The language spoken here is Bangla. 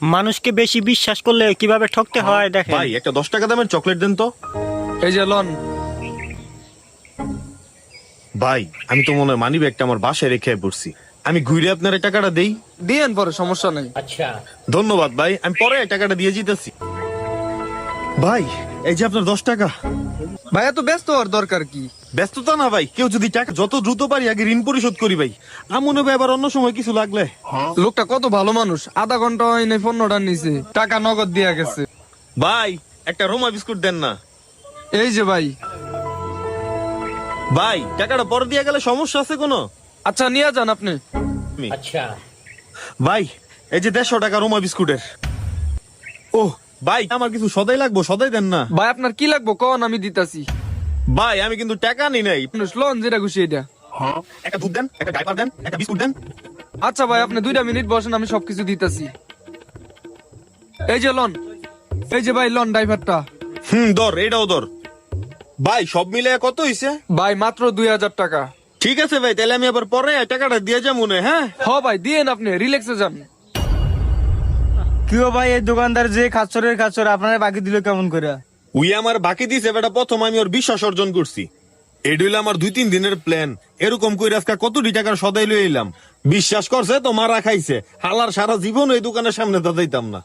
মানুষকে বেশি বিশ্বাস করলে কিভাবে ঠকতে হয় দেখেন। ভাই একটা 10 টাকা দামের চকলেট দেন তো। এই যে লন। ভাই আমি তো মনে হয় মানি ব্যাগটা আমার বাসায় রেখে পড়ছি, আমি ঘুরে আপনার এই টাকাটা দেই। দিয়েন পরে, সমস্যা নেই। ধন্যবাদ ভাই, আমি পরে এই টাকাটা দিয়ে জিতেছি। ভাই এই যে আপনার 10 টাকা। ভাই এত ব্যস্ত হওয়ার দরকার কি? ব্যস্ততা না ভাই, কেউ যদি টাকা যত দ্রুত পারি আগে ঋণ পরিশোধ করি ভাই। আমন হবে আবার অন্য সময় কিছু লাগলে। লোকটা কত ভালো মানুষ, আধা ঘন্টা হয় নাই 15টা নিছে, টাকা নগদ দিয়া গেছে। ভাই একটা রোমা বিস্কুট দেন না। এই যে ভাই। ভাই টাকাটা পরে দিয়ে গেলে সমস্যা আছে কোনো? আচ্ছা নিয়ে যান আপনি। ভাই এই যে 150 টাকা রোমা বিস্কুটের। ও ভাই আমার কিছু সদাই লাগবো, সদাই দেন না। ভাই আপনার কি লাগবো কন, আমি দিতাছি। ভাই আমি কিন্তু টাকা নি নাই। মানুষ লন যেটা খুশি এটা। একটা দুধ দেন, একটা ডাইপার দেন, একটা বিস্কুট দেন। আচ্ছা ভাই আপনি 2টা মিনিট বসেন, আমি সবকিছু দিতাছি। এই যে লন। এই যে ভাই লন ড্রাইভারটা। ধর এটাও ধর। ভাই সব মিলে কত হইছে? ভাই মাত্র 2000 টাকা। ঠিক আছে ভাই, তাহলে আমি আবার পরে টাকাটা দিয়ে যা মনে। হ্যাঁ হ ভাই দিয়েন, আপনি রিল্যাক্সে যান। কি ভাই এই দোকানদার যে খাচ্ছর আপনারা বাকি দিল কেমন করে? উই আমার বাকি দিছে বেটা, প্রথম আমি ওর বিশ্বাস অর্জন করছি। এটা হইলো আমার 2-3 দিনের প্ল্যান। এরকম কই আজকে কতটি টাকার সদাই লই এলাম। বিশ্বাস করছে তো মারা খাইছে। হালার সারা জীবন এই দোকানের সামনে দাঁড়াইতাম না।